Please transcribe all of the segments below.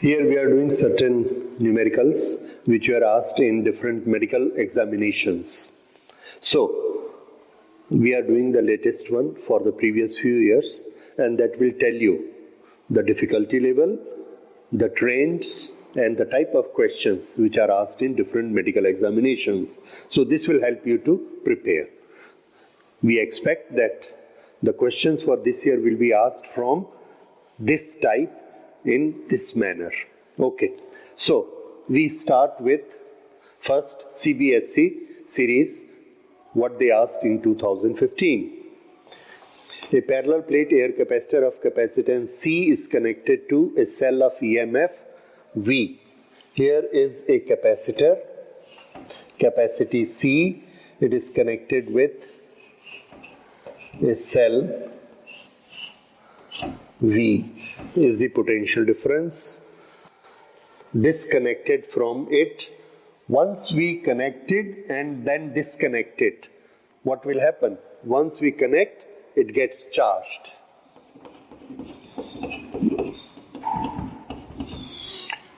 Here we are doing certain numericals which were asked in different medical examinations. So, we are doing the latest one for the previous few years, and that will tell you the difficulty level, the trends, and the type of questions which are asked in different medical examinations. So, this will help you to prepare. We expect that the questions for this year will be asked from this type in this manner. Okay, so we start with first CBSE series, what they asked in 2015. A parallel plate air capacitor of capacitance C is connected to a cell of EMF V. Here is a capacitor, capacity C, it is connected with a cell V is the potential difference. Disconnected from it. Once we connect it and then disconnect it, what will happen? Once we connect, it gets charged.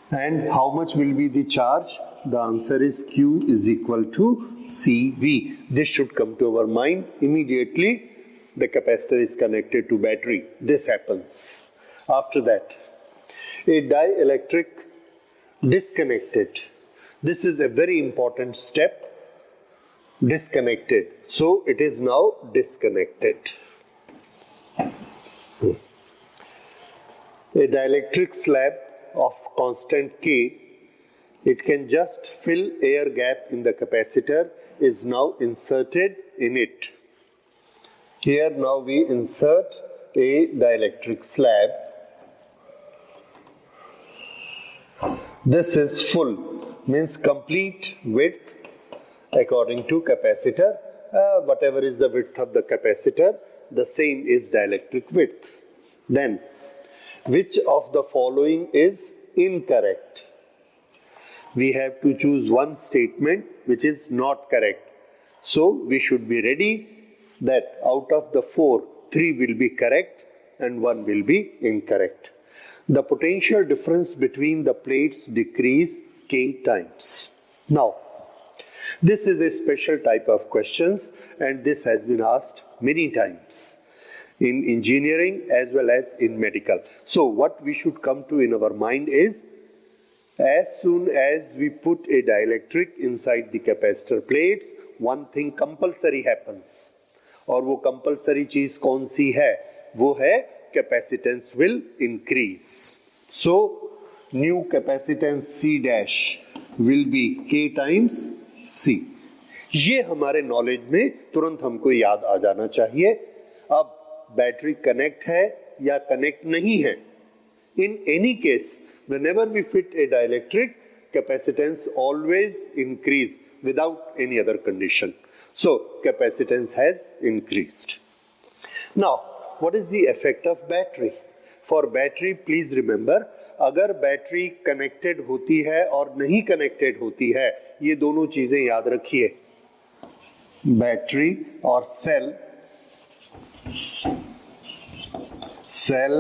And how much will be the charge? The answer is Q is equal to CV. This should come to our mind immediately. The capacitor is connected to battery. This happens. After that, a dielectric disconnected. This is a very important step. Disconnected. So it is now disconnected. A dielectric slab of constant K, it can just fill air gap in the capacitor, is now inserted in it. Here now we insert a dielectric slab. This is full, means complete width according to capacitor. Whatever is the width of the capacitor, the same is dielectric width. Then, which of the following is incorrect? We have to choose one statement which is not correct. So, we should be ready that out of the 4, 3 will be correct and 1 will be incorrect. The potential difference between the plates decrease K times. Now, this is a special type of questions, and this has been asked many times in engineering as well as in medical. So what we should come to in our mind is, as soon as we put a dielectric inside the capacitor plates, one thing compulsory happens. और वो compulsory चीज कौन सी है? वो है capacitance will increase. So new capacitance C dash will be K times C. ये हमारे knowledge में तुरंत हमको याद आ जाना चाहिए. अब बैटरी कनेक्ट है या कनेक्ट नहीं है, in any case whenever we fit a dielectric, capacitance always increase without any other condition. So, capacitance has increased. Now, what is the effect of battery? For battery, please remember, अगर battery connected होती है और नहीं connected होती है, ये दोनों चीजें याद रखिए. बैटरी और सेल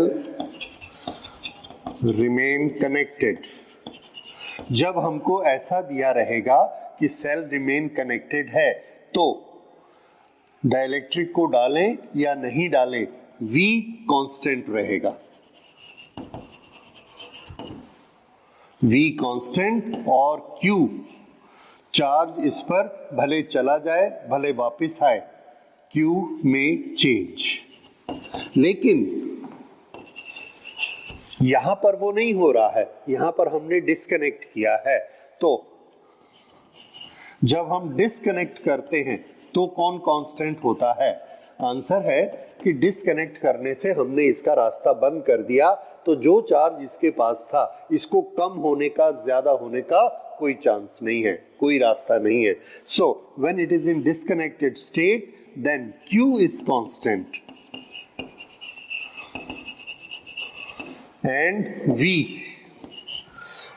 रिमेन कनेक्टेड. जब हमको ऐसा दिया रहेगा कि सेल रिमेन कनेक्टेड है, तो डाइलेक्ट्रिक को डालें या नहीं डालें, V कांस्टेंट रहेगा. V कांस्टेंट और Q चार्ज इस पर भले चला जाए भले वापस आए, Q में चेंज. लेकिन यहां पर वो नहीं हो रहा है, यहां पर हमने डिस्कनेक्ट किया है. तो जब हम डिस्कनेक्ट करते हैं तो कौन कांस्टेंट होता है? आंसर है कि डिस्कनेक्ट करने से हमने इसका रास्ता बंद कर दिया, तो जो चार्ज इसके पास था, इसको कम होने का, ज्यादा होने का कोई चांस नहीं है, कोई रास्ता नहीं है. So when it is in disconnected state, then Q is constant and V.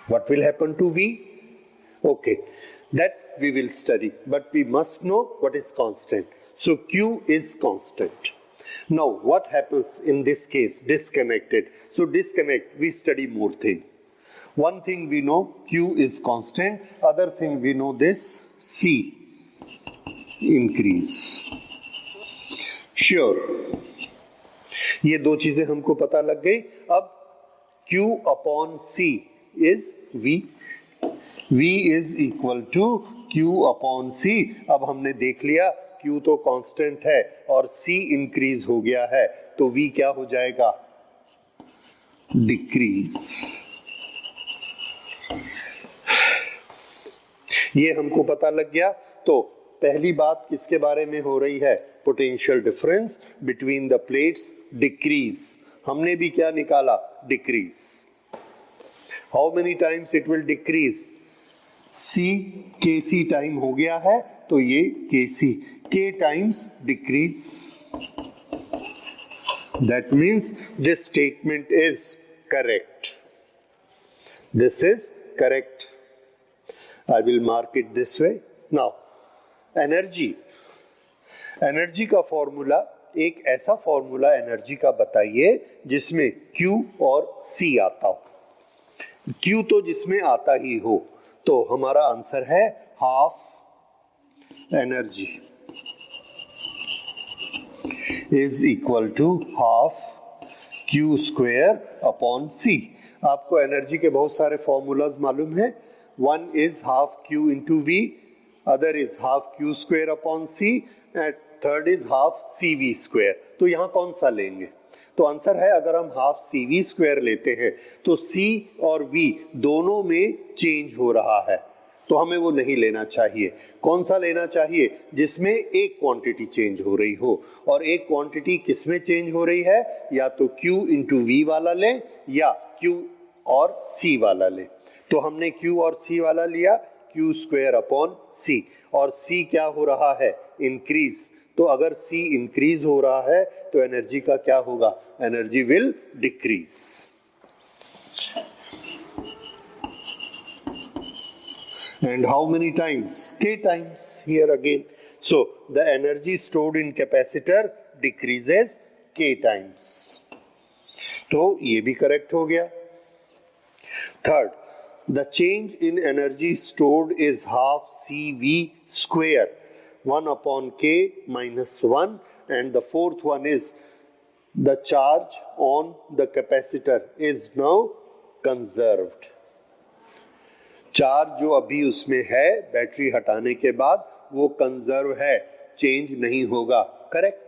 What will happen to V? Okay, that we will study, but we must know what is constant. So Q is constant. Now what happens in this case? Disconnected. So disconnect, we study more thing. One thing we know, Q is constant. Other thing we know this, C increase. Sure. ये दो चीजें हमको पता लग गई. अब Q upon C is V. V is equal to Q upon C. अब हमने देख लिया Q तो कांस्टेंट है और C इंक्रीज हो गया है, तो V क्या हो जाएगा? डिक्रीज. ये हमको पता लग गया. तो पहली बात किसके बारे में हो रही है? Potential difference between the plates decrease. हमने भी क्या निकाला? Decrease. How many times it will decrease? C के सी टाइम हो गया है, तो ये के सी के times decrease. That means this statement is correct. This is correct. I will mark it this way. Now, energy का फॉर्मूला, एक ऐसा फॉर्मूला एनर्जी का बताइए जिसमें Q और C आता हो. Q तो जिसमें आता ही हो, तो हमारा आंसर है half energy is equal to half Q square upon C. आपको एनर्जी के बहुत सारे फॉर्मूलाज मालूम है. One is half Q into V, other is half Q square upon C, and third is half CV square. तो यहाँ कौन सा लेंगे? तो आंसर है, अगर हम हाफ CV square लेते हैं तो C और V दोनों में चेंज हो रहा है, तो हमें वो नहीं लेना चाहिए. कौन सा लेना चाहिए? जिसमें एक क्वांटिटी चेंज हो रही हो. और एक क्वांटिटी किसमें चेंज हो रही है? या तो Q into V वाला लें या Q और C वाला लें. तो हमने Q और C वाला लिया, Q स्क्वायर अपॉन C. और C क्या हो रहा है? इंक्रीज. तो अगर C इंक्रीज हो रहा है तो एनर्जी का क्या होगा? Energy will decrease. And how many times? K times here again. So the energy stored in capacitor decreases K times. तो ये भी करेक्ट हो गया. Third, the change in energy stored is half CV square, 1 upon K minus 1, and the fourth one is the charge on the capacitor is now conserved. Charge जो अभी उसमें है battery हटाने के बाद वो कंजर्व है, चेंज नहीं होगा. करेक्ट.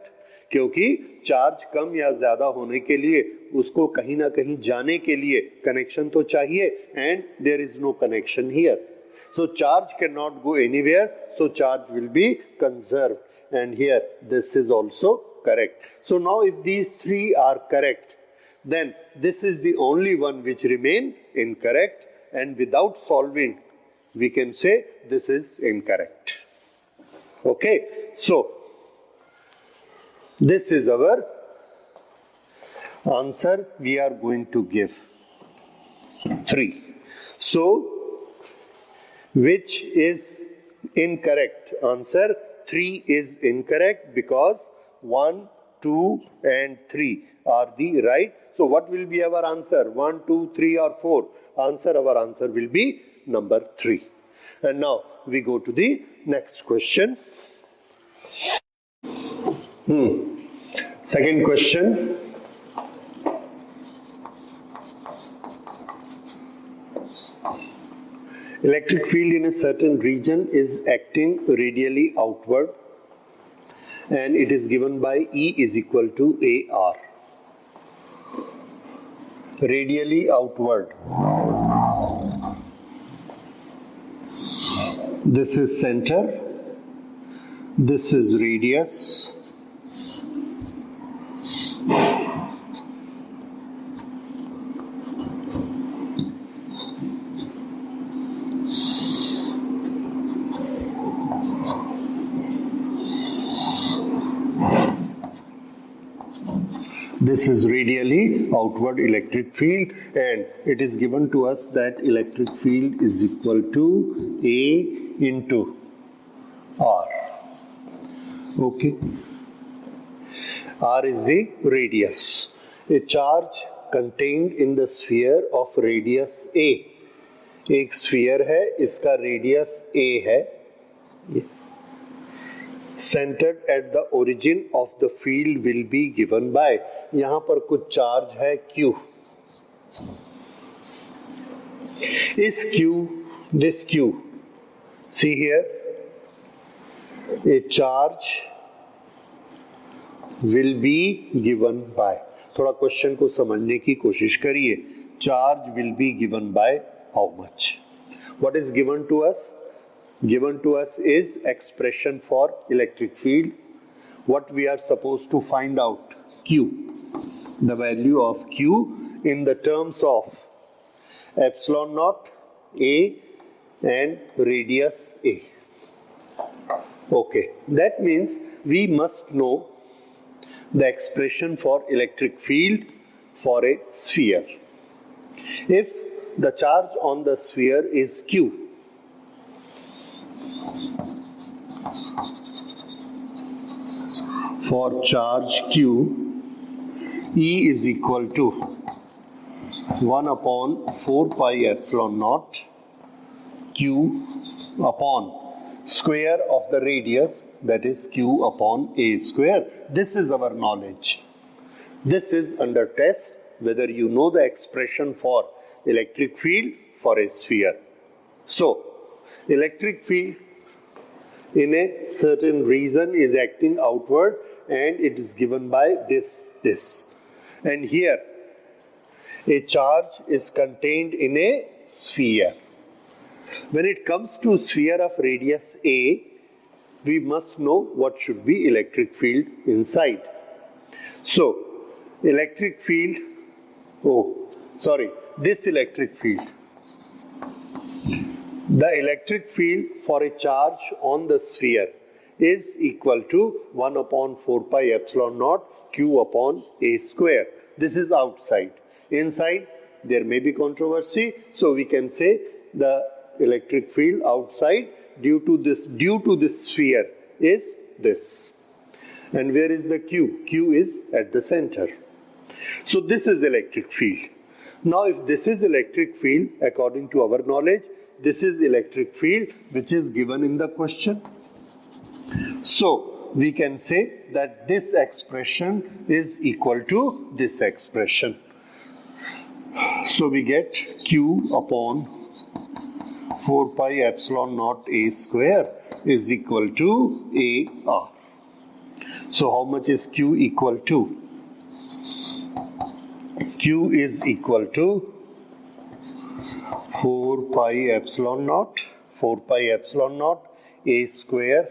क्योंकि चार्ज कम या ज्यादा होने के लिए उसको कहीं ना कहीं जाने के लिए कनेक्शन तो चाहिए, and there is no connection here. So charge can not go anywhere, so charge will be conserve. And here this is also correct. So now if these three are correct, then this is the only one which remain incorrect, and without solving we can say this is incorrect. Okay, so this is our answer we are going to give. 3. So which is incorrect? Answer 3 is incorrect because 1, 2 and 3 are the right. So what will be our answer? 1, 2, 3 or 4? Our answer will be number 3. And now we go to the next question. Second question. Electric field in a certain region is acting radially outward, and it is given by E is equal to AR. Radially outward. This is center. This is radius. This is radially outward electric field, and it is given to us that electric field is equal to A into R. Okay. R is the radius. A charge contained in the sphere of radius A एक sphere है, इसका radius a है, centered at the origin of the field will be given by, यहां पर कुछ charge है q, इस q, this q, see here, a charge will be given by, थोड़ा क्वेश्चन को समझने की कोशिश करिए, charge will be given by how much? What is given to us? Given to us is expression for electric field. What we are supposed to find out? Q. The value of Q in the terms of epsilon naught A and radius A. Okay, that means we must know the expression for electric field for a sphere. If the charge on the sphere is Q, for charge Q, E is equal to 1 upon 4 pi epsilon naught Q upon square of the radius, that is Q upon A square. This is our knowledge. This is under test whether you know the expression for electric field for a sphere. So, electric field in a certain region is acting outward and it is given by this. And here, a charge is contained in a sphere. When it comes to sphere of radius A, we must know what should be electric field inside. So, electric field, this electric field. The electric field for a charge on the sphere is equal to 1 upon 4 pi epsilon naught Q upon A square. This is outside. Inside, there may be controversy, so we can say the electric field outside due to this sphere is this. And where is the Q? Q is at the center. So this is electric field. Now if this is electric field, according to our knowledge, this is electric field which is given in the question. So we can say that this expression is equal to this expression. So we get Q upon 4 pi epsilon naught A square is equal to AR. So how much is Q equal to? Q is equal to 4 pi epsilon naught A square.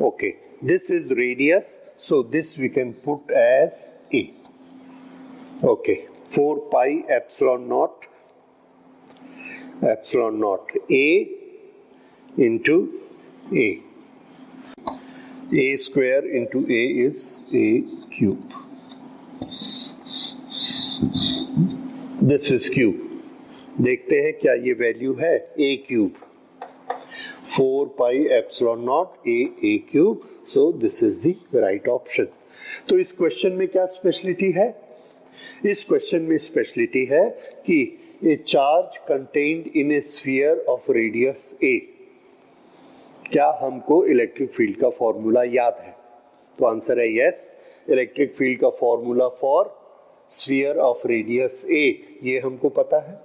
Okay, this is radius, so this we can put as A. Okay, 4 pi epsilon naught A into A. A square into A is A cube. This is Q. देखते हैं क्या ये value है A cube. 4 pi epsilon naught A cube. So this is the right option. तो इस question में क्या speciality है? इस क्वेश्चन में स्पेशलिटी है कि a charge contained in a sphere of radius A. क्या हमको इलेक्ट्रिक फील्ड का फॉर्मूला याद है? तो आंसर है यस. इलेक्ट्रिक फील्ड का formula for sphere of radius A ये हमको पता है,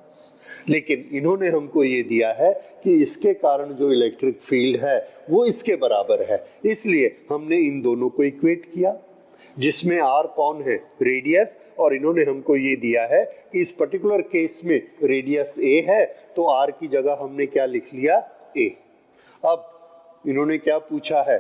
लेकिन इन्होंने हमको ये दिया है कि इसके कारण जो इलेक्ट्रिक फील्ड है वो इसके बराबर है, इसलिए हमने इन दोनों को इक्वेट किया, जिसमें r कौन है? रेडियस. और इन्होंने हमको ये दिया है कि इस पर्टिकुलर केस में रेडियस A है, तो r की जगह हमने क्या लिख लिया? A. अब इन्होंने क्या पूछा है?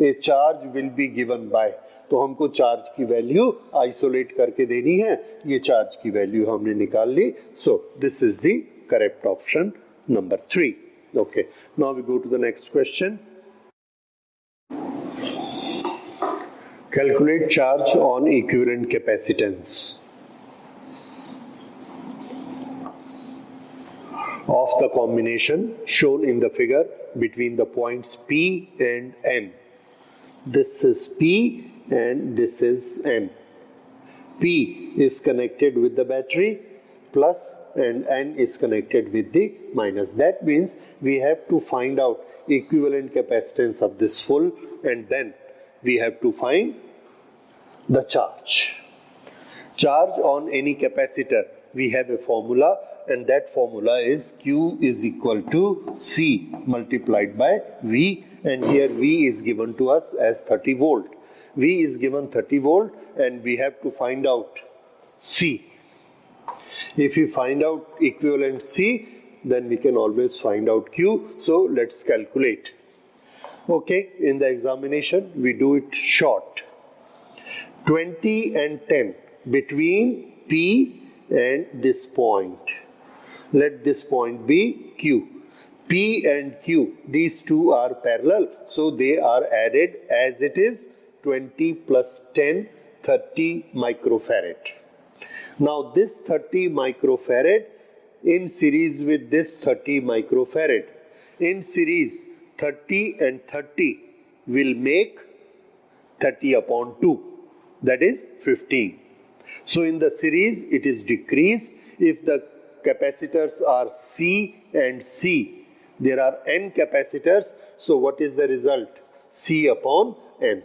ए charge will be given by, तो हमको चार्ज की वैल्यू आइसोलेट करके देनी है. ये चार्ज की वैल्यू हमने निकाल ली. So this is the correct option number 3. Okay, now we go to the next question. Calculate charge on equivalent capacitance of the combination shown in the figure between the points P and N. This is P and this is N. P is connected with the battery plus and n is connected with the minus. That means we have to find out equivalent capacitance of this full, and then we have to find the charge. Charge on any capacitor, we have a formula, and that formula is Q is equal to C multiplied by V, and here V is given to us as 30 volt. V is given 30 volt and we have to find out C. If we find out equivalent C, then we can always find out Q. So let's calculate. Okay, in the examination we do it short. 20 and 10 between P and this point. Let this point be Q. P and Q, these two are parallel, so they are added as it is 20 plus 10, 30 microfarad. Now this 30 microfarad in series with this 30 microfarad. In series 30 and 30 will make 30 upon 2, that is 15. So in the series it is decreased. If the capacitors are C and C, there are n capacitors, so what is the result? C upon n.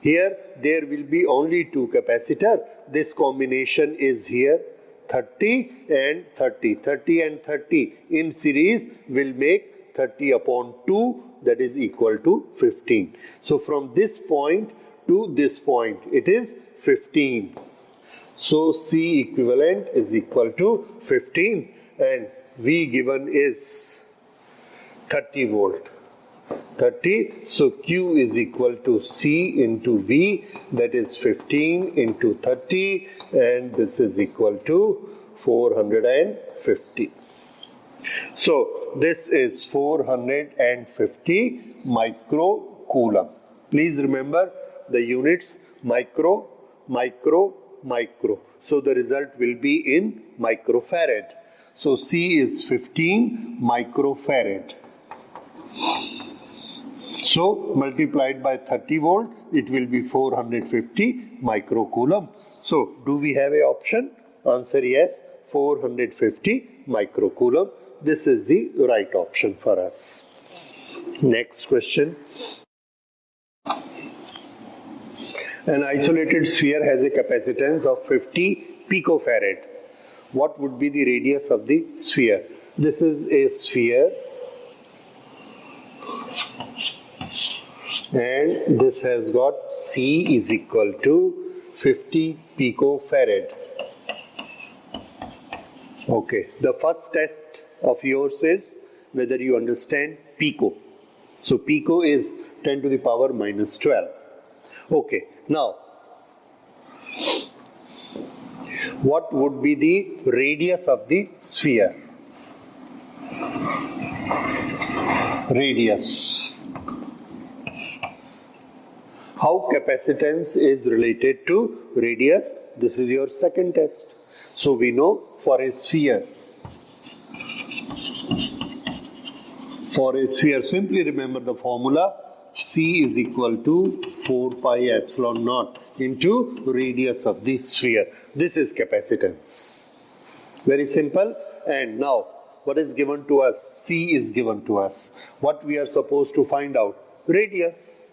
Here there will be only two capacitors. This combination is here 30 and 30. 30 and 30 in series will make 30 upon 2, that is equal to 15. So from this point to this point it is 15. So C equivalent is equal to 15 and V given is 30 volt. 30, so Q is equal to C into V, that is 15 into 30, and this is equal to 450. So this is 450 microcoulomb. Please remember the units micro, micro, micro. So the result will be in microfarad. So C is 15 microfarad. So multiplied by 30 volt, it will be 450 microcoulomb. So do we have an option? Answer yes, 450 microcoulomb. This is the right option for us. Next question. An isolated sphere has a capacitance of 50 picofarad. What would be the radius of the sphere? This is a sphere and this has got C is equal to 50 picofarad. Okay, the first test of yours is whether you understand pico. So pico is 10 to the power minus 12. Okay, now what would be the radius of the sphere? Radius. How capacitance is related to radius? This is your second test. So we know for a sphere, simply remember the formula. C is equal to 4 pi epsilon naught into radius of the sphere. This is capacitance. Very simple. And now what is given to us? C is given to us. What we are supposed to find out? Radius.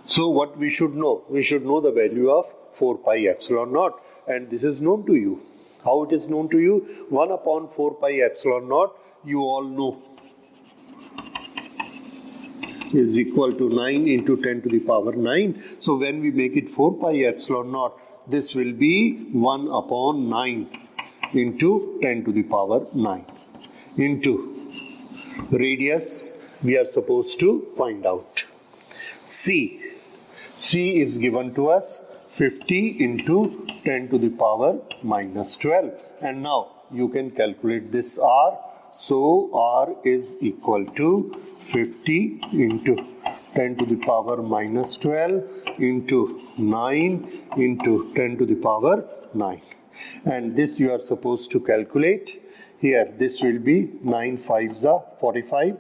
So what we should know? We should know the value of 4 pi epsilon naught, and this is known to you. How it is known to you? 1 upon 4 pi epsilon naught, you all know, is equal to 9 into 10 to the power 9. So when we make it 4 pi epsilon naught, this will be 1 upon 9 into 10 to the power 9 into radius we are supposed to find out. C is given to us 50 into 10 to the power minus 12, and now you can calculate this R. So R is equal to 50 into 10 to the power minus 12 into 9 into 10 to the power 9, and this you are supposed to calculate. Here this will be 9 5s are 45,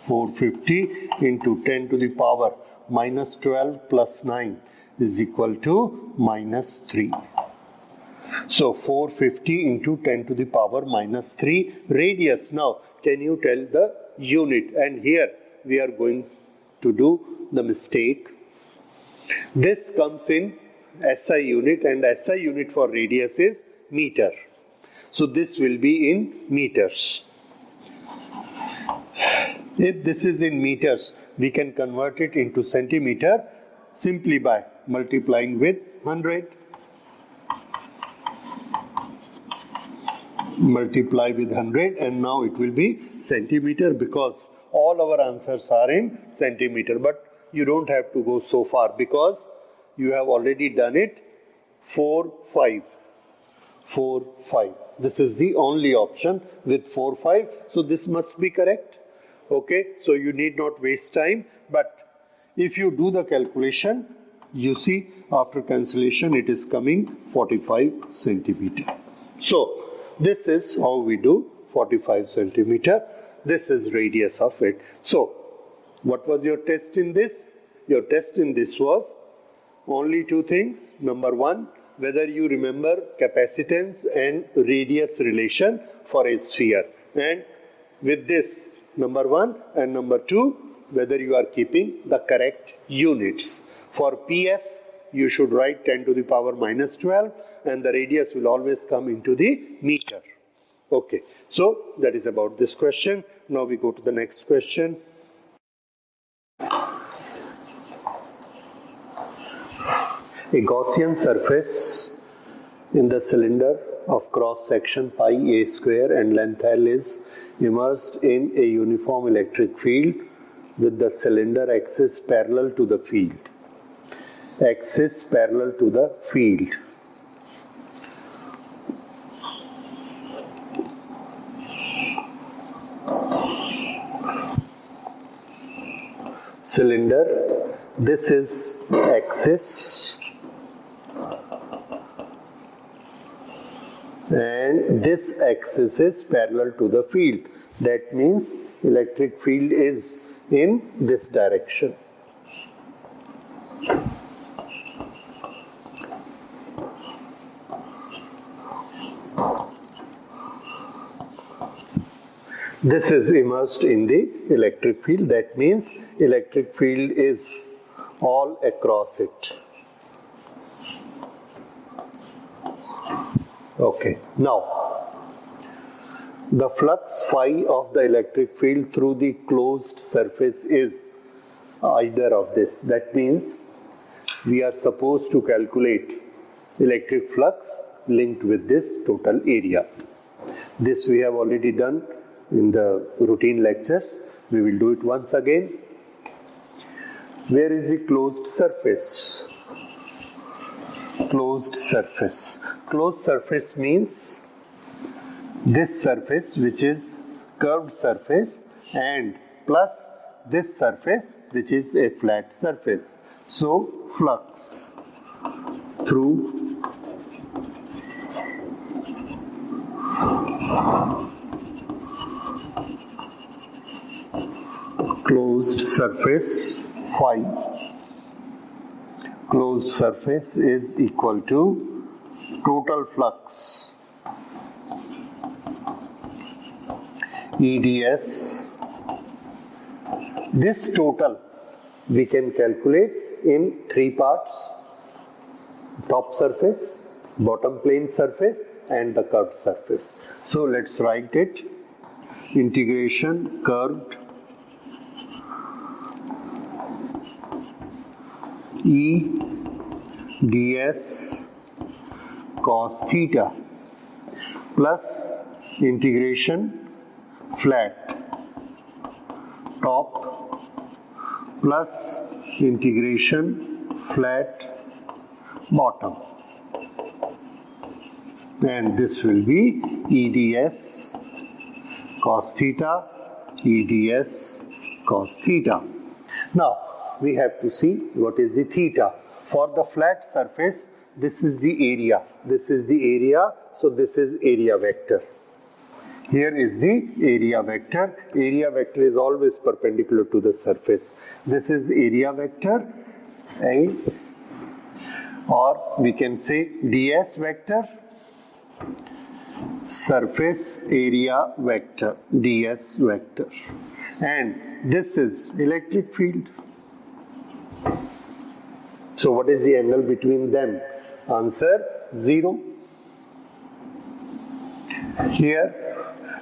450 into 10 to the power minus 12 plus 9 is equal to minus 3. So 450 into 10 to the power minus 3 radius. Now, can you tell the unit? And here we are going to do the mistake. This comes in SI unit, and SI unit for radius is meter. So this will be in meters. If this is in meters, we can convert it into centimeter simply by multiplying with 100. Multiply with 100, and now it will be centimeter, because all our answers are in centimeter. But you don't have to go so far because you have already done it 4, 5. 4, 5. This is the only option with 4, 5. So this must be correct. Okay, so you need not waste time. But if you do the calculation, you see after cancellation it is coming 45 centimeter. So this is how we do 45 centimeter. This is radius of it. So what was your test in this? Your test in this was only two things. Number one, whether you remember capacitance and radius relation for a sphere. And with this, number one, and number two, whether you are keeping the correct units. For PF, you should write 10 to the power minus 12, and the radius will always come into the meter. Okay, so that is about this question. Now we go to the next question. A Gaussian surface in the cylinder of cross section pi a square and length L is immersed in a uniform electric field with the cylinder axis parallel to the field. Axis parallel to the field. Cylinder, this is axis, and this axis is parallel to the field. That means electric field is in this direction. This is immersed in the electric field. That means electric field is all across it. Okay, now the flux phi of the electric field through the closed surface is either of this. That means we are supposed to calculate electric flux linked with this total area. This we have already done in the routine lectures. We will do it once again. Where is the closed surface? Closed surface. Closed surface means this surface, which is curved surface, and plus this surface, which is a flat surface. So flux through closed surface phi. Closed surface is equal to total flux EDS. This total we can calculate in three parts: top surface, bottom plane surface, and the curved surface. So let's write it. Integration curved E ds cos theta plus integration flat top plus integration flat bottom, and this will be EDS cos theta, EDS cos theta. Now we have to see what is the theta. For the flat surface, this is the area. This is the area, so this is area vector. Here is the area vector. Area vector is always perpendicular to the surface. This is area vector, or we can say ds vector. surface area vector, ds vector, and this is electric field. So what is the angle between them? Answer, 0. Here,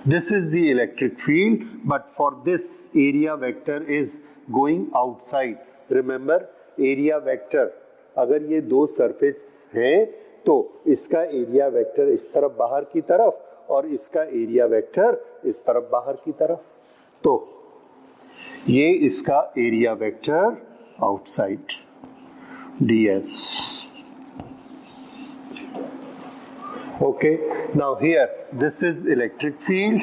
this is the electric field, but for this area vector is going outside. Remember, area vector, अगर ये दो surface हैं तो इसका area vector इस तरफ बाहर की तरफ और इसका एरिया वेक्टर इस तरफ बाहर की तरफ, तो ये इसका area vector outside ds. Okay, now here this is electric field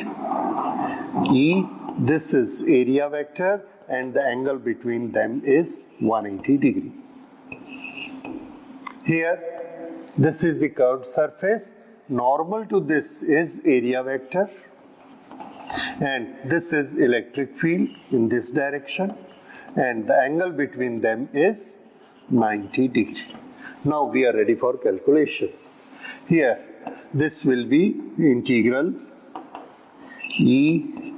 E, this is area vector, and the angle between them is 180 degree. Here this is the curved surface, normal to this is area vector, and this is electric field in this direction, and the angle between them is 90 degree. Now we are ready for calculation. Here this will be integral E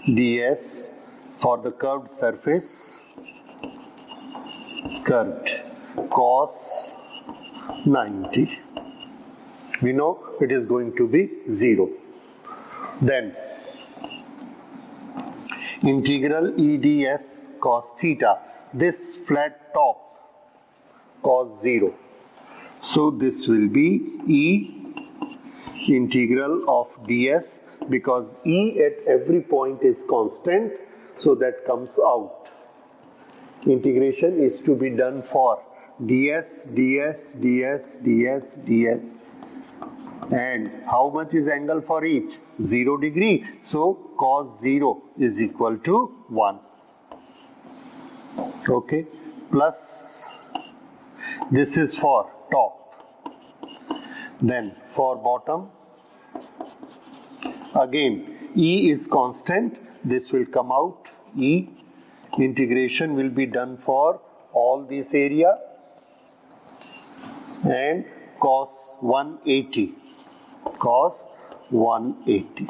ds for the curved surface, curved, cos 90. We know it is going to be 0. Then integral E ds cos theta, this flat top cos 0. So this will be E integral of ds, because E at every point is constant, so that comes out. Integration is to be done for ds, ds, ds, ds, ds. And how much is angle for each? 0 degree. So cos 0 is equal to 1. Okay. Plus this is for top. Then for bottom, again E is constant, this will come out E. Integration will be done for all this area, and cos 180. Cos 180.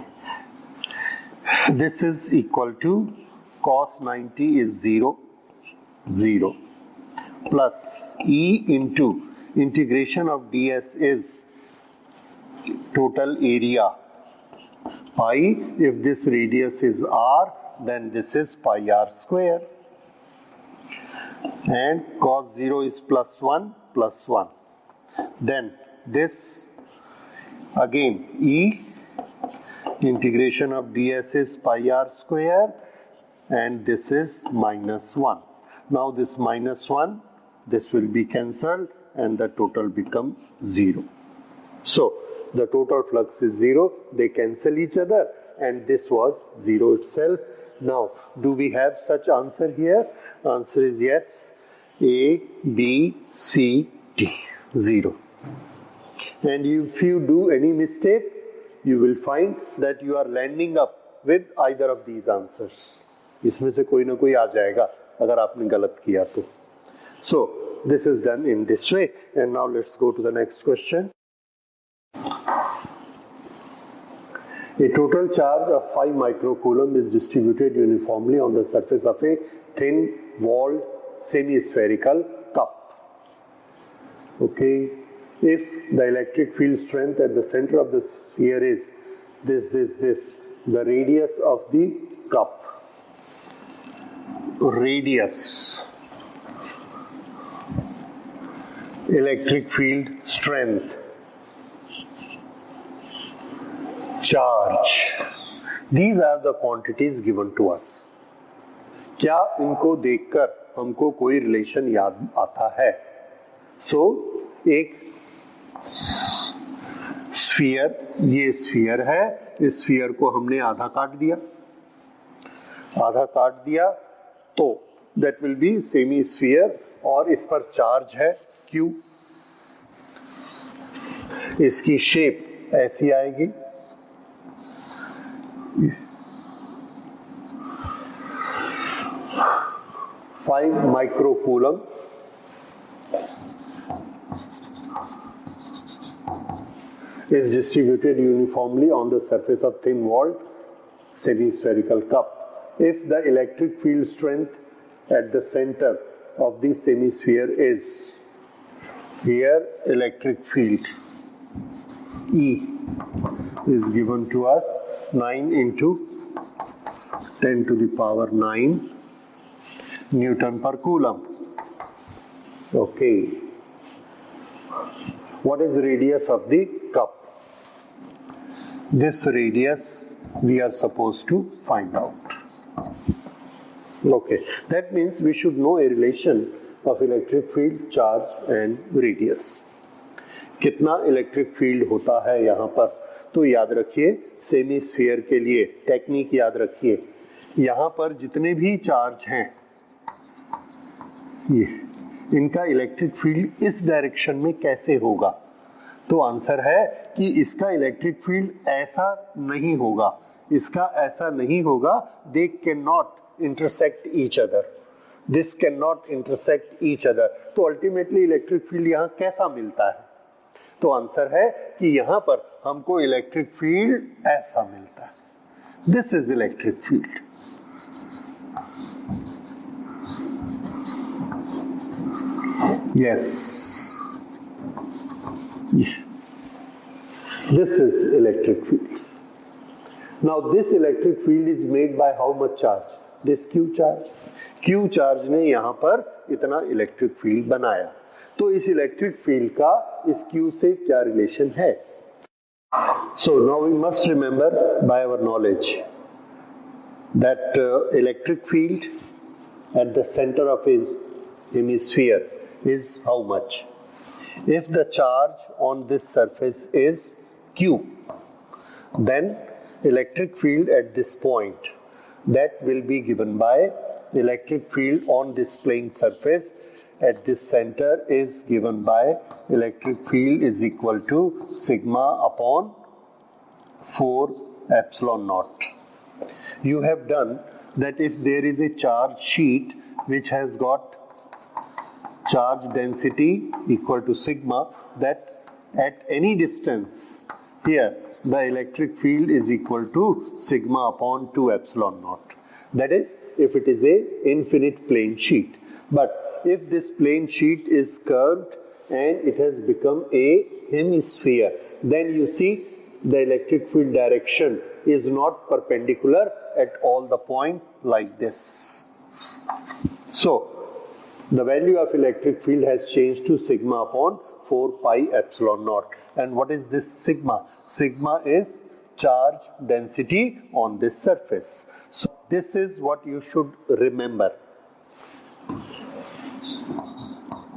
This is equal to cos 90 is 0, 0, plus E into integration of ds is total area pi. If this radius is r, then this is pi r square, and cos 0 is plus 1 plus 1. Then this again E integration of ds is pi r square, and this is minus 1. Now this minus 1, this will be cancelled and the total become 0. So the total flux is 0, they cancel each other, and this was 0 itself. Now do we have such answer here? Answer is yes. A, B, C, D, 0. And if you do any mistake, you will find that you are landing up with either of these answers. इसमें से कोई ना कोई आ जाएगा अगर आपने गलत किया तो. So this is done in this way, and now let's go to the next question. A total charge of 5 microcoulomb is distributed uniformly on the surface of a thin walled semi-spherical cup. Okay, if the electric field strength at the center of the sphere is this, the radius of the cup, radius, electric field strength, charge, these are the quantities given to us. क्या इनको देखकर हमको कोई relation याद आता है? सो एक sphere, ये स्फीयर है, इस स्फीयर को हमने आधा काट दिया, तो that will be semi sphere, और इस पर चार्ज है Q. इसकी शेप ऐसी आएगी, five microcoulomb is distributed uniformly on the surface of thin-walled semi-spherical cup. If the electric field strength at the center of the semi-sphere is, here electric field E is given to us 9 into 10 to the power 9 Newton per Coulomb. Okay. What is the radius of the cup? This radius we are supposed to find out. Okay. That means we should know a relation of electric field, charge and radius. कितना electric field होता है यहाँ पर, तो याद रखिए semi sphere के लिए टेक्निक याद रखिए, यहाँ पर जितने भी चार्ज हैं ये इनका इलेक्ट्रिक फील्ड इस डायरेक्शन में कैसे होगा, तो आंसर है कि इसका इलेक्ट्रिक फील्ड ऐसा नहीं होगा, इसका ऐसा नहीं होगा, they can not intersect each other, this can not intersect each other, तो अल्टीमेटली इलेक्ट्रिक फील्ड यहाँ कैसा मिलता है, तो आंसर है कि यहां पर हमको इलेक्ट्रिक फील्ड ऐसा मिलता है, this is electric field. Yes, this is electric field. Now this electric field is made by how much charge? This Q charge. Q charge ने यहाँ पर इतना इलेक्ट्रिक फील्ड बनाया, तो इस इलेक्ट्रिक फील्ड का इस Q से क्या रिलेशन है? So now we must remember by our knowledge that electric field at the center of his hemisphere is how much? If the charge on this surface is Q, then electric field at this point, that will be given by electric field on this plane surface at this center is given by electric field is equal to sigma upon 4 epsilon naught. You have done that if there is a charge sheet which has got charge density equal to sigma, that at any distance here the electric field is equal to sigma upon 2 epsilon naught. That is if it is a infinite plane sheet. But if this plane sheet is curved and it has become a hemisphere, then you see the electric field direction is not perpendicular at all the point like this. So the value of electric field has changed to sigma upon 4 pi epsilon naught. And what is this sigma? Sigma is charge density on this surface. So this is what you should remember.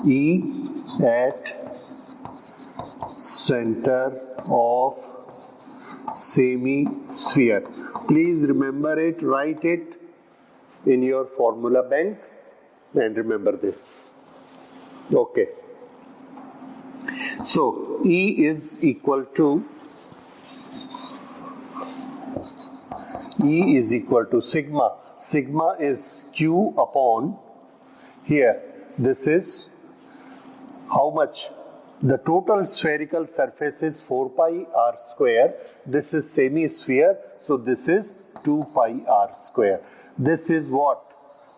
E at center of semi-sphere. Please remember it, write it in your formula bank and remember this. Okay. So E is equal to sigma. Sigma is Q upon here. This is how much? The total spherical surface is 4 pi r square. This is semi-sphere, so this is 2 pi r square. This is what?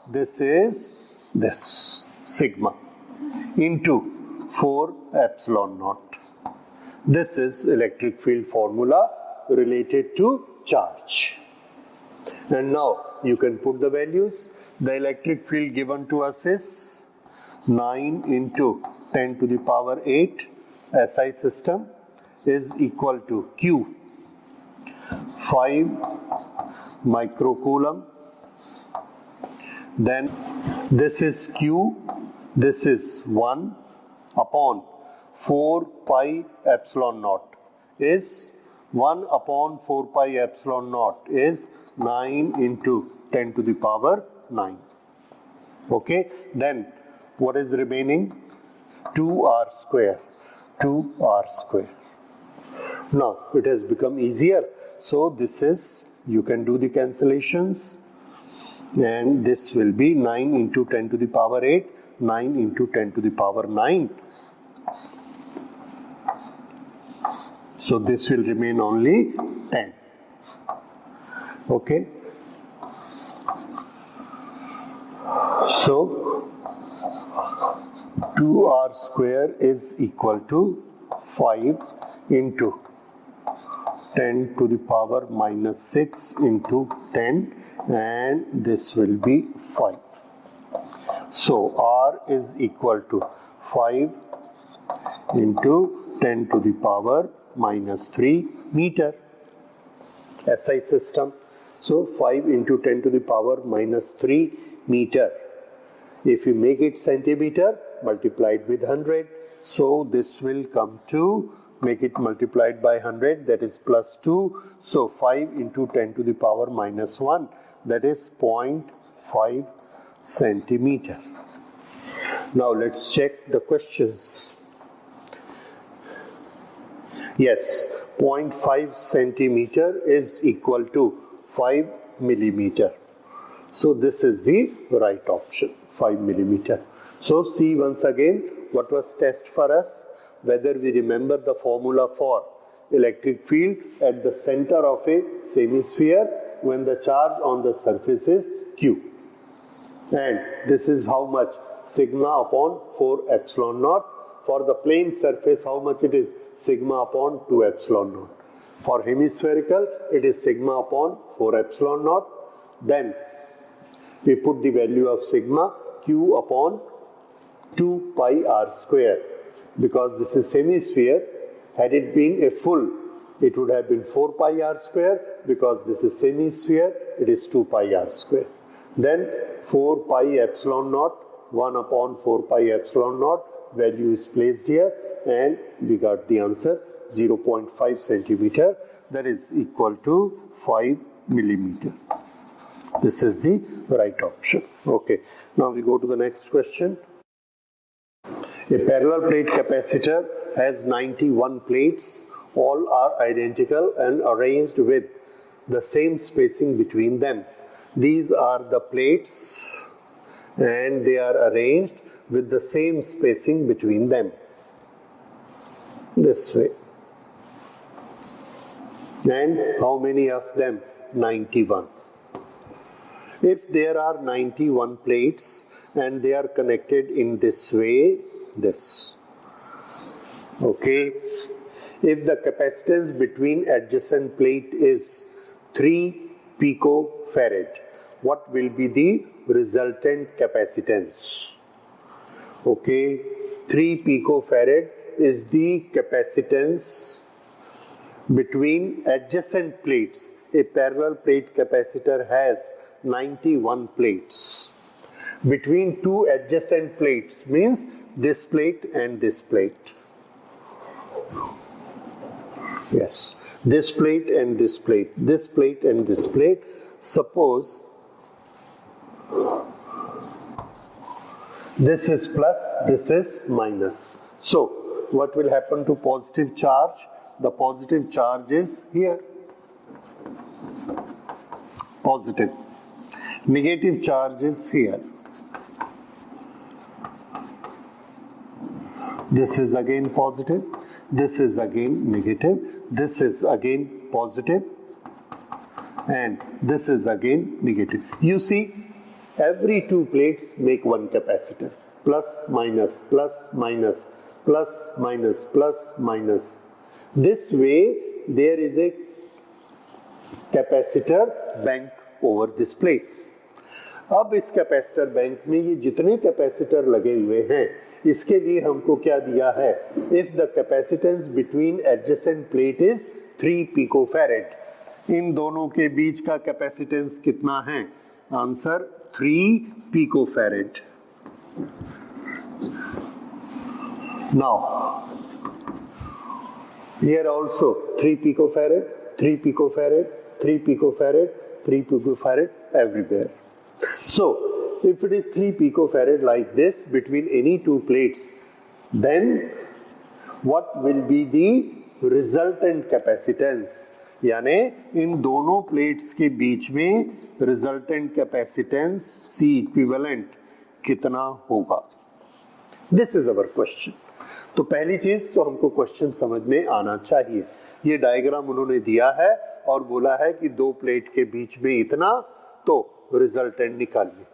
This is this sigma into 4 epsilon naught. This is electric field formula related to charge. And now you can put the values. The electric field given to us is 9 into 10 to the power 8 SI system is equal to Q 5 microcoulomb. Then this is Q, this is 1 upon 4 pi epsilon naught is 1 upon 4 pi epsilon naught is 9 into 10 to the power 9. Okay, then what is remaining? 2r square. 2r square. Now it has become easier. So this is, you can do the cancellations, and this will be 9 into 10 to the power 8, 9 into 10 to the power 9. So this will remain only 10. Okay. So 2r square is equal to 5 into 10 to the power minus 6 into 10, and this will be 5. So r is equal to 5 into 10 to the power minus 3 meter. SI system. So 5 into 10 to the power minus 3 meter. If you make it centimeter, multiplied with 100, so this will come to, make it multiplied by 100, that is plus 2. So 5 into 10 to the power minus 1, that is 0.5 centimeter. Now let's check the questions. Yes, 0.5 centimeter is equal to 5 millimeter. So this is the right option, 5 millimeter. So see once again what was test for us, whether we remember the formula for electric field at the center of a semisphere when the charge on the surface is Q. And this is how much, sigma upon 4 epsilon naught. For the plane surface, how much it is, sigma upon 2 epsilon naught. For hemispherical, it is sigma upon 4 epsilon naught. Then we put the value of sigma, Q upon 2 pi r square. Because this is semisphere, had it been a full, it would have been 4 pi r square. Because this is semisphere, it is 2 pi r square. Then 4 pi epsilon naught, 1 upon 4 pi epsilon naught, value is placed here, and we got the answer 0.5 centimeter, that is equal to 5 millimeter. This is the right option. Okay, now we go to the next question. A parallel plate capacitor has 91 plates, all are identical and arranged with the same spacing between them. These are the plates and they are arranged with the same spacing between them. This way. And how many of them? 91. If there are 91 plates and they are connected in this way, this. Okay. If the capacitance between adjacent plate is 3 picofarad, what will be the resultant capacitance? Okay, 3 picofarad is the capacitance between adjacent plates. A parallel plate capacitor has 91 plates. Between two adjacent plates means this plate and this plate. Yes, this plate and this plate, this plate and this plate. Suppose this is plus, this is minus. So, what will happen to positive charge? The positive charge is here. Positive. Negative charge is here. This is again positive. This is again negative. This is again positive. And this is again negative. You see, every two plates make one capacitor. Plus, minus, plus, minus, plus, minus, plus, minus. This way, there is a capacitor bank over this place. अब इस capacitor bank में ये जितने capacitor लगे हुए हैं, इसके लिए हमको क्या दिया है? If the capacitance between adjacent plate is 3 picofarad, इन दोनों के बीच का कैपेसिटेंस कितना है? Answer 3 picofarad. Now, here also 3 picofarad, 3 picofarad, 3 picofarad, 3 picofarad everywhere. So, if it is 3 picofarad like this between any two plates, then what will be the resultant capacitance? यानी इन दोनों plates के बीच में resultant capacitance C equivalent कितना होगा? This is our question. तो पहली चीज तो हमको क्वेश्चन समझ में आना चाहिए। ये डायग्राम उन्होंने दिया है और बोला है कि दो प्लेट के बीच में इतना, तो रिजल्टेंट निकालिए।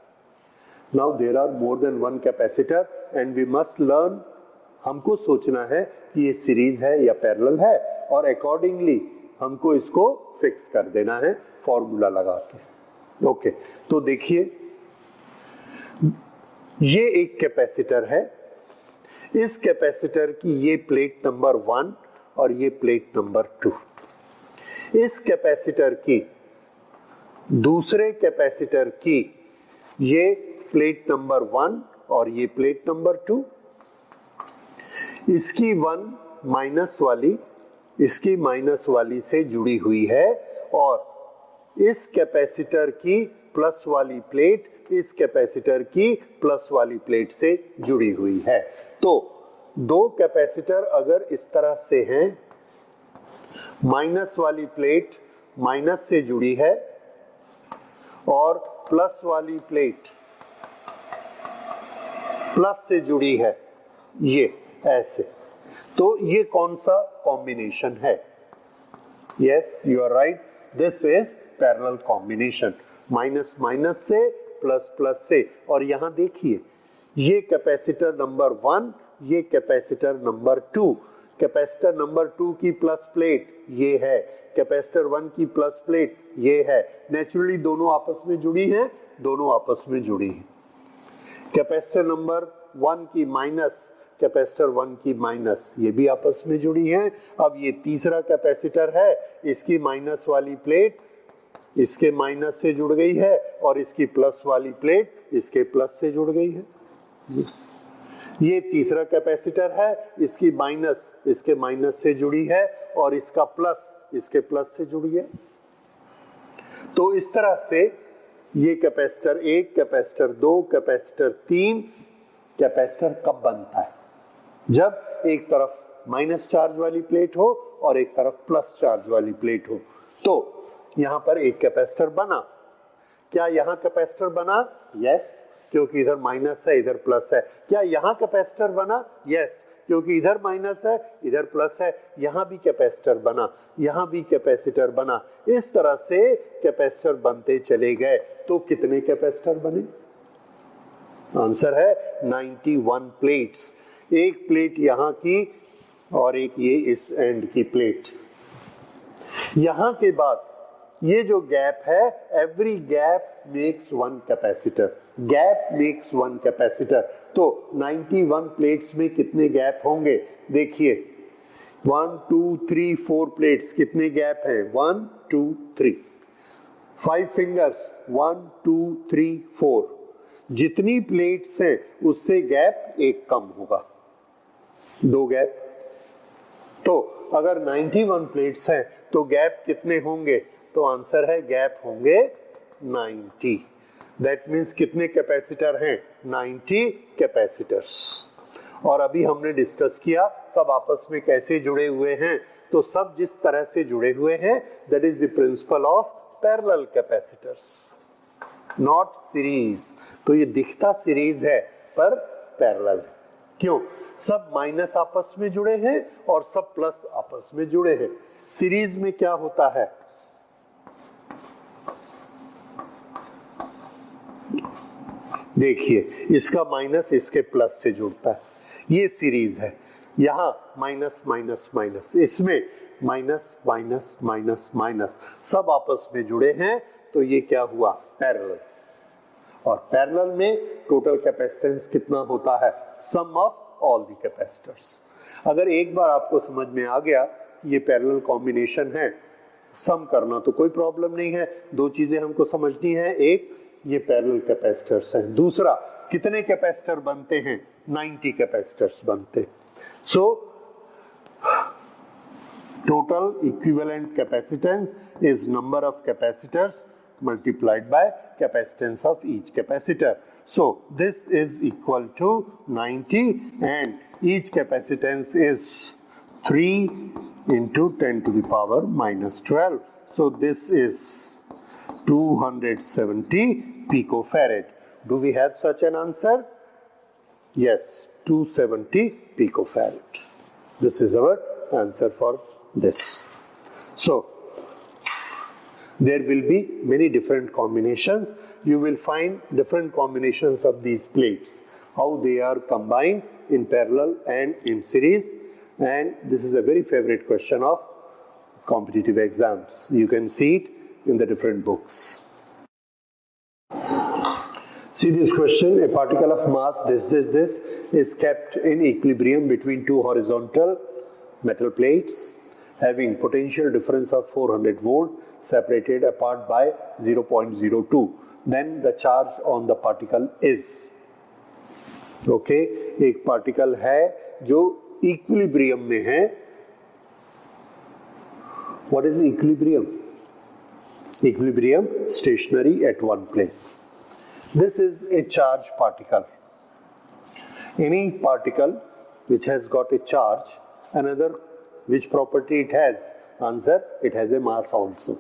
Now there are more than one capacitor and we must learn, हमको सोचना है कि ये सीरीज है या पैरेलल है और अकॉर्डिंगली हमको इसको फिक्स कर देना है फॉर्मूला लगा के। ओके, तो देखिए ये एक कैपेसिटर है, इस कैपेसिटर की ये प्लेट नंबर 1 और ये प्लेट नंबर 2। इस कैपेसिटर की दूसरे कैपेसिटर की ये प्लेट नंबर 1 और ये प्लेट नंबर 2। इसकी 1 माइनस वाली इसकी माइनस वाली से जुड़ी हुई है और इस कैपेसिटर की प्लस वाली प्लेट इस कैपेसिटर की प्लस वाली प्लेट से जुड़ी हुई है। तो दो कैपेसिटर अगर इस तरह से हैं, माइनस वाली प्लेट माइनस से जुड़ी है और प्लस वाली प्लेट प्लस से जुड़ी है, ये ऐसे, तो ये कौन सा कॉम्बिनेशन है? Yes, you are right, this is parallel combination, minus minus से प्लस प्लस से। और यहां देखिए ये कैपेसिटर नंबर 1, ये कैपेसिटर नंबर 2। कैपेसिटर नंबर 2 की प्लस प्लेट ये है, कैपेसिटर 1 की प्लस प्लेट ये है। नेचुरली दोनों आपस में जुड़ी हैं, दोनों आपस में जुड़ी हैं। कैपेसिटर नंबर 1 की माइनस कैपेसिटर 1 की माइनस ये भी आपस में जुड़ी हैं। अब ये तीसरा कैपेसिटर है, इसकी माइनस वाली प्लेट इसके माइनस से जुड़ गई है और इसकी प्लस वाली प्लेट इसके प्लस से जुड़ गई है। ये तीसरा कैपेसिटर है, इसकी माइनस इसके माइनस से जुड़ी है और इसका प्लस इसके प्लस से जुड़ गया। तो इस तरह से ये कैपेसिटर 1, कैपेसिटर 2, कैपेसिटर 3, कैपेसिटर कब बनता है? जब एक तरफ माइनस चार्ज वाली प्लेट हो और एक तरफ प्लस चार्ज वाली प्लेट हो। तो यहां पर एक कैपेसिटर बना। क्या यहां कैपेसिटर बना? यस, क्योंकि इधर माइनस है इधर प्लस है। क्या यहां कैपेसिटर बना? यस, क्योंकि इधर माइनस है इधर प्लस है। यहां भी कैपेसिटर बना, यहां भी कैपेसिटर बना। इस तरह से कैपेसिटर बनते चले गए। तो कितने कैपेसिटर बने? आंसर है 91 प्लेट्स। एक प्लेट यहां की और एक ये इस एंड की प्लेट। यहां के बाद ये जो गैप है, every gap makes one capacitor, gap makes one capacitor. तो 91 प्लेट्स में कितने गैप होंगे? देखिए 1 2 3 4 प्लेट्स, कितने गैप हैं? 1 2 3। 5 फिंगर्स 1 2 3 4। जितनी प्लेट्स हैं उससे गैप एक कम होगा, 2 गैप। तो अगर 91 प्लेट्स हैं तो गैप कितने होंगे? तो आंसर है गैप होंगे 90। दैट मीन्स कितने कैपेसिटर हैं? 90 कैपेसिटर्स। और अभी हमने डिस्कस किया सब आपस में कैसे जुड़े हुए हैं। तो सब जिस तरह से जुड़े हुए हैं, that is the principle of parallel capacitors, not series. तो ये दिखता सीरीज है पर पैरेलल है। क्यों? सब माइनस आपस में जुड़े हैं और सब प्लस आपस में जुड़े हैं। सीरीज में क्या होता है? देखिए इसका माइनस इसके प्लस से जुड़ता है, ये सीरीज है। यहां माइनस माइनस माइनस, इसमें माइनस माइनस माइनस माइनस, सब आपस में जुड़े हैं। तो ये क्या हुआ? पैरेलल। और पैरेलल में टोटल कैपेसिटेंस कितना होता है? सम ऑफ ऑल द कैपेसिटर्स। अगर एक बार आपको समझ में आ गया ये पैरेलल कॉम्बिनेशन है, सम करना तो कोई प्रॉब्लम नहीं है। दो चीजें हमको समझनी है, एक ये पैरेलल कैपेसिटर्स हैं, दूसरा कितने कैपेसिटर बनते हैं? 90 कैपेसिटर्स बनते। So total equivalent capacitance is number of capacitors multiplied by capacitance of each capacitor. So this is equal to 90 and each capacitance is 3 into 10 to the power minus 12. So this is 270 picofarad. Do we have such an answer? Yes. 270 picofarad. This is our answer for this. So, there will be many different combinations. You will find different combinations of these plates, how they are combined in parallel and in series. And this is a very favorite question of competitive exams. You can see it in the different books. See this question, a particle of mass this is kept in equilibrium between two horizontal metal plates having potential difference of 400 volt separated apart by 0.02. Then the charge on the particle is. Okay, एक particle है जो equilibrium में है. What is equilibrium? Equilibrium, stationary at one place. This is a charged particle. Any particle which has got a charge, another which property it has? Answer, it has a mass also.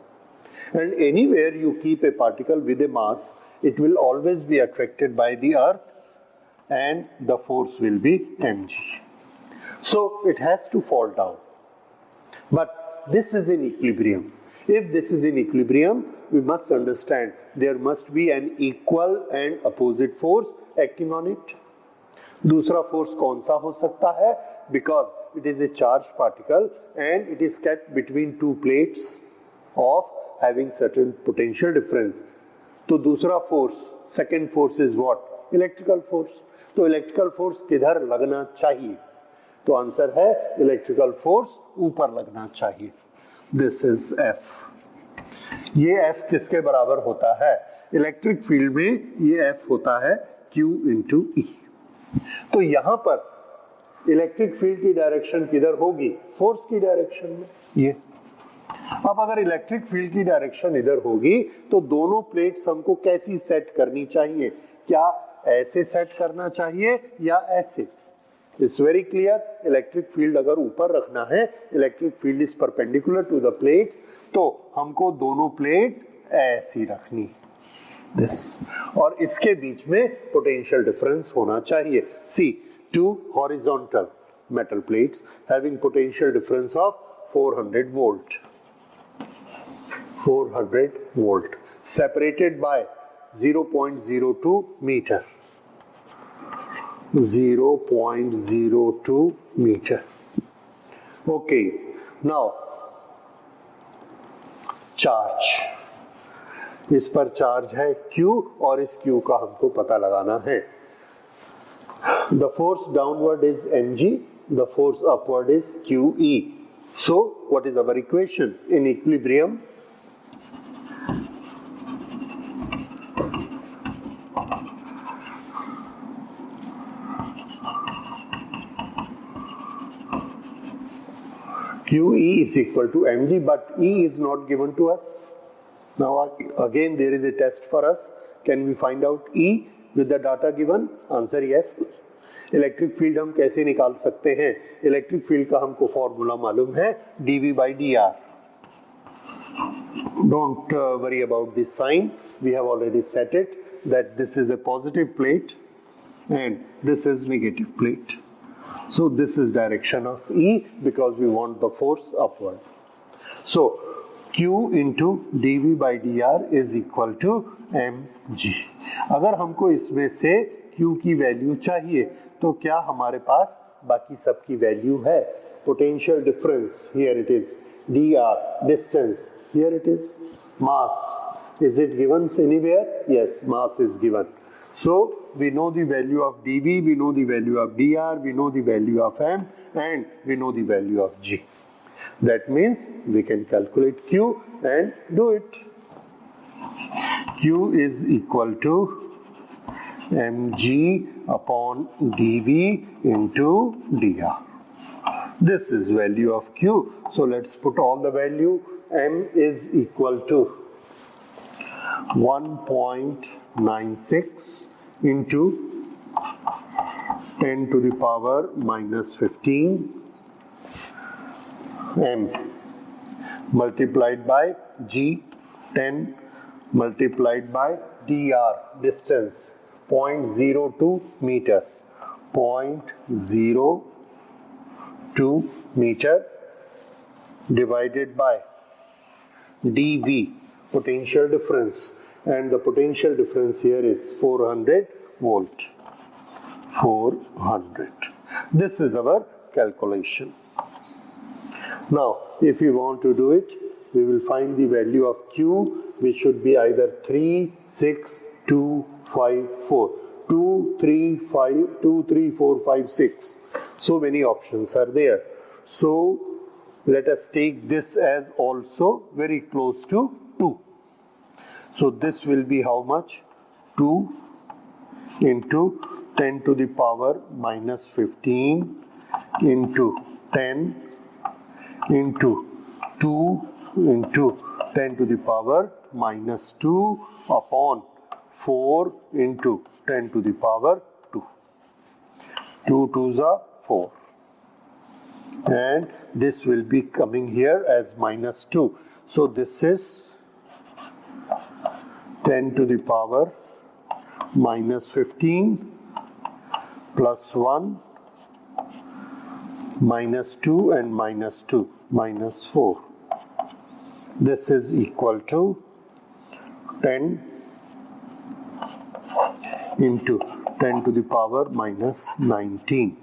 And anywhere you keep a particle with a mass, it will always be attracted by the earth and the force will be mg. So it has to fall down. But this is in equilibrium. If this is in equilibrium, we must understand there must be an equal and opposite force acting on it. दूसरा force कौन सा हो सकता है? Because it is a charged particle and it is kept between two plates of having certain potential difference. तो दूसरा force, second force is what? Electrical force. तो electrical force किधर लगना चाहिए? तो आंसर है electrical force ऊपर लगना चाहिए. This is F. ये F किसके बराबर होता है? इलेक्ट्रिक फील्ड में ये F होता है Q into E. तो यहां पर इलेक्ट्रिक फील्ड की डायरेक्शन किधर होगी? फोर्स की डायरेक्शन में. ये अब अगर इलेक्ट्रिक फील्ड की डायरेक्शन इधर होगी तो दोनों प्लेट्स हमको कैसी सेट करनी चाहिए? क्या ऐसे सेट करना चाहिए या ऐसे? It's very clear. Electric field अगर ऊपर रखना है, electric field is perpendicular to the plates, तो हमको दोनों प्लेट ऐसी रखनी. दिस और इसके बीच में पोटेंशियल डिफरेंस होना चाहिए. C, two horizontal metal plates having potential difference of 400 volt. 400 volt separated by 0.02 meter. 0.02 meter. Okay, now charge. इस पर चार्ज है Q और इस Q का हमको पता लगाना है. The force downward is mg, the force upward is QE. So what is our equation? In equilibrium, QE is equal to mg, but E is not given to us. Now again there is a test for us. Can we find out E with the data given? Answer yes. Electric field हम कैसे निकाल सकते हैं? Electric field का हमको formula मालूम है, dV by dr. Don't worry about this sign. We have already set it that this is a positive plate and this is negative plate. So this is direction of E because we want the force upward. So Q into dV by dr is equal to mg. अगर हमको इसमें से Q की value चाहिए तो क्या हमारे पास बाकी सब की वैल्यू है? Potential difference, here it is dr, distance, here it is mass. Is it given anywhere? Yes, mass is given. So we know the value of dV, we know the value of dr, we know the value of m, and we know the value of g. That means we can calculate Q and do it. Q is equal to mg upon dV into dr. This is value of Q. So let's put all the value. M is equal to 1.96 into 10 to the power minus 15 m multiplied by g, 10 multiplied by dr, distance 0.02 meter. 0.02 meter divided by dV, potential difference, and the potential difference here is 400 volt. 400. This is our calculation. Now, if we want to do it, we will find the value of Q, which should be either 3, 6, 2, 5, 4. 2, 3, 5, 2, 3, 4, 5, 6. So many options are there. So let us take this as also very close to 2. So this will be how much? 2 into 10 to the power minus 15 into 10 into 2 into 10 to the power minus 2 upon 4 into 10 to the power 2. 2 2s are 4. And this will be coming here as minus 2. So this is 10 to the power minus 15 plus 1 minus 2 and minus 2 minus 4. This is equal to 10 into 10 to the power minus 19.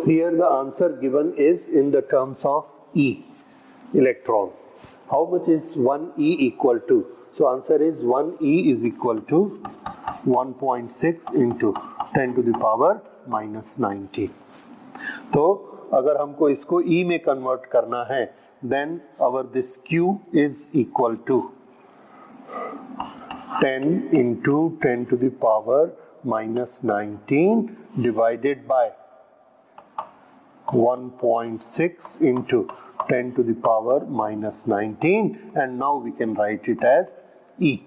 Here the answer given is in the terms of E, electron. How much is 1E equal to? So answer is 1E is equal to 1.6 into 10 to the power minus 19. तो अगर हमको इसको E में convert करना है, then our this Q is equal to 10 into 10 to the power minus 19 divided by 1.6 into 10 to the power minus 19, and now we can write it as E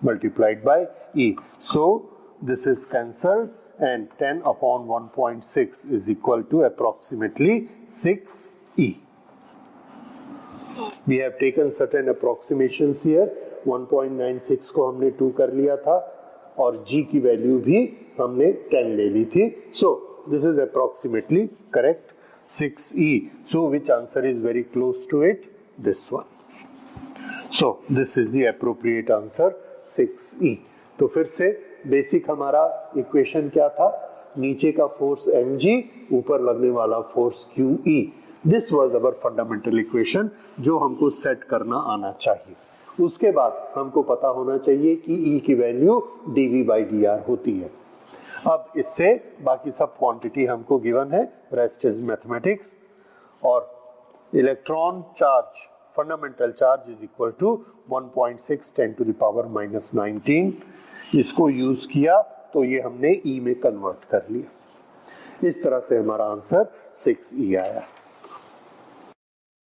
multiplied by E. So this is cancelled, and 10 upon 1.6 is equal to approximately 6E. We have taken certain approximations here. 1.96 को हमने 2 कर लिया था और G की value भी हमने 10 ले ली थी. So this is approximately correct, 6E. So which answer is very close to it? This one. So this is the appropriate answer, 6E. तो फिर से बेसिक हमारा इक्वेशन क्या था? नीचे का फोर्स mg, ऊपर लगने वाला force QE. This was our fundamental equation जो हमको सेट करना आना चाहिए. उसके बाद हमको पता होना चाहिए कि E की वैल्यू dV by dr होती है. अब इससे बाकी सब क्वांटिटी हमको गिवन है, रेस्ट इज मैथमेटिक्स. और electron charge, fundamental charge is equal to 1.6 10 to the power minus 19. इसको यूज किया तो ये हमने E में कन्वर्ट कर लिया. इस तरह से हमारा आंसर 6E आया.